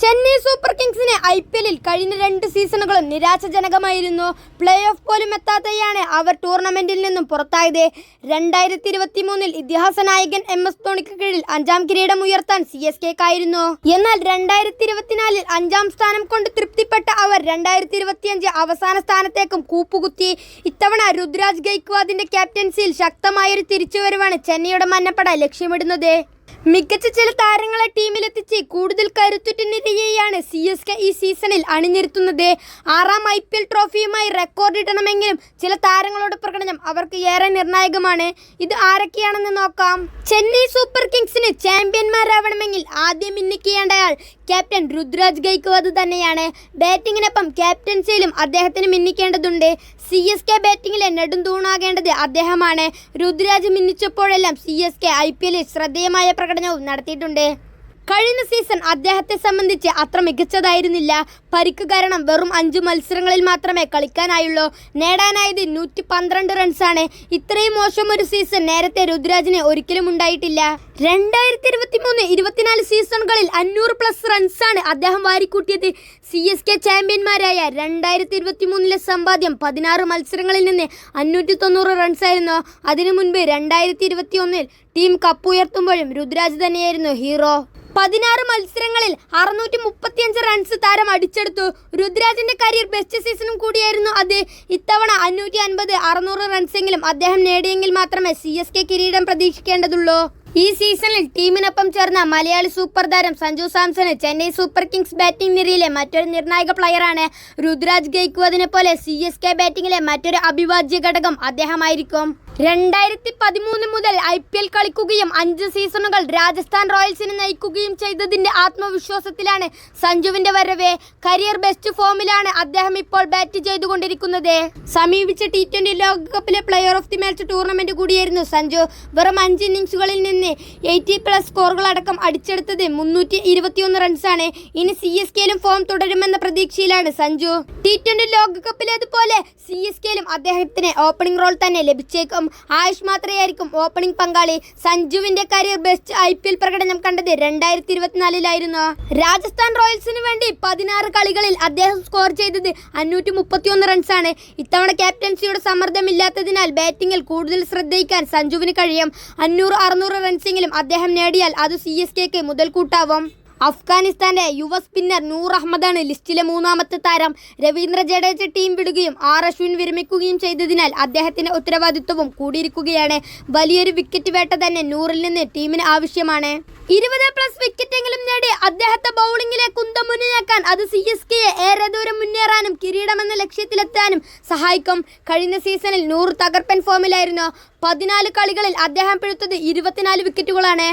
Chennai super കിങ്സിന് IPL കഴിഞ്ഞ 2 സീസണുകളും നിരാശാജനകമായിരുന്നു. Play off പോലും എത്താതെയാണ് അവർ ടൂർണമെന്റിൽ നിന്നും പുറത്തായത്. 2023 ഇതിഹാസ നായകൻ MS ധോണിക്ക് കീഴിൽ 5ാം കിരീടം ഉയർത്താൻ CSKക്കായിരുന്നു. എന്നാൽ 2024 5ാം സ്ഥാനം കൊണ്ട് തൃപ്തിപ്പെട്ട അവർ 2025 അവസാന സ്ഥാനത്തേക്കും കൂപ്പുകുത്തി. ഇത്തവണ രുദ്രാജ് ഗെയ്ക്വാദിന്റെ ക്യാപ്റ്റൻസിയിൽ ശക്തമായൊരു തിരിച്ചുവരവാണ് ചെന്നൈയുടെ മന്നപ്പട ലക്ഷ്യമിടുന്നത്. മികച്ച ചില താരങ്ങളെ ടീമിലെത്തിച്ച് കൂടുതൽ കരുത്തുറ്റ നിരയെയാണ് CSK ഈ സീസണിൽ അണിനിരത്തുന്നത്. 6ാം IPL ട്രോഫിയുമായി റെക്കോർഡ് ഇടണമെങ്കിലും ചില താരങ്ങളുടെ പ്രകടനം അവർക്ക് ഏറെ നിർണായകമാണ്. ഇത് ആരൊക്കെയാണെന്ന് നോക്കാം. ചെന്നൈ സൂപ്പർ കിങ്സിന് ചാമ്പ്യന്മാരാവണമെങ്കിൽ ആദ്യം മിന്നിക്കേണ്ടയാൾ ക്യാപ്റ്റൻ രുദ്രാജ് ഗെയ്ക്വാദ് തന്നെയാണ്. ബാറ്റിങ്ങിനൊപ്പം ക്യാപ്റ്റൻസിയിലും അദ്ദേഹത്തിന് മിന്നിക്കേണ്ടതുണ്ട്. CSK ബാറ്റിങ്ങിലെ നെടുംതൂണാകേണ്ടത് അദ്ദേഹമാണ്. രുദ്രാജ് മിന്നിച്ചപ്പോഴെല്ലാം CSK IPL ശ്രദ്ധേയമായ പ്രകടനവും നടത്തിയിട്ടുണ്ട്. കഴിഞ്ഞ സീസൺ അദ്ദേഹത്തെ സംബന്ധിച്ച് അത്ര മികച്ചതായിരുന്നില്ല. പരിക്ക് കാരണം വെറും 5 മത്സരങ്ങളിൽ മാത്രമേ കളിക്കാനായുള്ളൂ. നേടാനായത് 112 റൺസാണ്. ഇത്രയും മോശം ഒരു സീസൺ നേരത്തെ രുദ്രാജിന് ഒരിക്കലും ഉണ്ടായിട്ടില്ല. 2023-24 സീസണുകളിൽ 500+ റൺസാണ് അദ്ദേഹം വാരിക്കൂട്ടിയത്. CSK ചാമ്പ്യന്മാരായ 2023 സമ്പാദ്യം 16 മത്സരങ്ങളിൽ നിന്ന് 590 റൺസായിരുന്നു. അതിനു മുൻപ് 2021 ടീം കപ്പ് ഉയർത്തുമ്പോഴും രുദ്രാജ് തന്നെയായിരുന്നു ഹീറോ. 16 മത്സരങ്ങളിൽ 635 റൺസ് താരം അടിച്ചെടുത്തു. രുദ്രാജിന്റെ കരിയർ ബെസ്റ്റ് സീസണും കൂടിയായിരുന്നു അത്. ഇത്തവണ 550-600 റൺസെങ്കിലും അദ്ദേഹം നേടിയെങ്കിൽ മാത്രമേ CSK കിരീടം പ്രതീക്ഷിക്കേണ്ടതുള്ളൂ. ഈ സീസണിൽ ടീമിനൊപ്പം ചേർന്ന മലയാളി സൂപ്പർ താരം Sanju Samson Chennai super Kings batting നിരയിലെ മറ്റൊരു നിർണായക പ്ലെയറാണ്. രുദ്രാജ് ഗെയ്ക്വാദിനെ പോലെ CSK ബാറ്റിംഗിലെ മറ്റൊരു അവിഭാജ്യ ഘടകം അദ്ദേഹമായിരിക്കും. 2013 മുതൽ IPL കളിക്കുകയും 5 സീസണുകൾ രാജസ്ഥാൻ റോയൽസിനെ നയിക്കുകയും ചെയ്തതിന്റെ ആത്മവിശ്വാസത്തിലാണ് സഞ്ജുവിന്റെ വരവ്. കരിയർ ബെസ്റ്റ് ഫോമിലാണ് അദ്ദേഹം ഇപ്പോൾ ബാറ്റ് ചെയ്തുകൊണ്ടിരിക്കുന്നത്. സമീപിച്ച T20 ലോകകപ്പിലെ player of the match tournament കൂടിയായിരുന്നു സഞ്ജു. വെറും 5 ഇന്നിംഗ്സുകളിൽ നിന്ന് 80+ സ്കോറുകളടക്കം അടിച്ചെടുത്തത് 321 റൺസാണ്. ഇനി CSKയിലും ഫോം തുടരുമെന്ന പ്രതീക്ഷയിലാണ് സഞ്ജു. T20 ലോകകപ്പിലേതുപോലെ CSKയിലും അദ്ദേഹത്തിന് ഓപ്പണിംഗ് റോൾ തന്നെ ലഭിച്ചേക്കും. ആയുഷ് മാത്രയായിരിക്കും ഓപ്പണിംഗ് പങ്കാളി. സഞ്ജുവിന്റെ കരിയർ ബെസ്റ്റ് IPL പ്രകടനം കണ്ടത് 2024 രാജസ്ഥാൻ റോയൽസിന് വേണ്ടി 16 കളികളിൽ അദ്ദേഹം സ്കോർ ചെയ്തത് 531 റൺസാണ്. ഇത്തവണ ക്യാപ്റ്റൻസിയുടെ സമ്മർദ്ദമില്ലാത്തതിനാൽ ബാറ്റിംഗിൽ കൂടുതൽ ശ്രദ്ധിക്കാൻ സഞ്ജുവിന് കഴിയും. 500-600 റൺസെങ്കിലും അദ്ദേഹം നേടിയാൽ അത് CSKക്ക് മുതൽക്കൂട്ടാവും. അഫ്ഗാനിസ്ഥാന്റെ യുവ സ്പിന്നർ നൂർ അഹമ്മദാണ് ലിസ്റ്റിലെ 3ാമത്തെ താരം. രവീന്ദ്ര ജഡേജ ടീം വിടുകയും അശ്വിൻ വിരമിക്കുകയും ചെയ്തതിനാൽ അദ്ദേഹത്തിന്റെ ഉത്തരവാദിത്വവും കൂടിയിരിക്കുകയാണ്. വലിയൊരു വിക്കറ്റ് വേട്ട തന്നെ നൂറിൽ നിന്ന് ടീമിന് ആവശ്യമാണ്. 20+ വിക്കറ്റെങ്കിലും നേടി അദ്ദേഹത്തെ ബൗളിംഗിലെ കുന്തമുന്നയാക്കാൻ അത് CSKയെ ഏറെ ദൂരം മുന്നേറാനും കിരീടമെന്ന ലക്ഷ്യത്തിലെത്താനും സഹായിക്കും. കഴിഞ്ഞ സീസണിൽ നൂർ തകർപ്പൻ ഫോമിലായിരുന്നു. 14 കളികളിൽ അദ്ദേഹം പിഴുത്തത് 24 വിക്കറ്റുകളാണ്.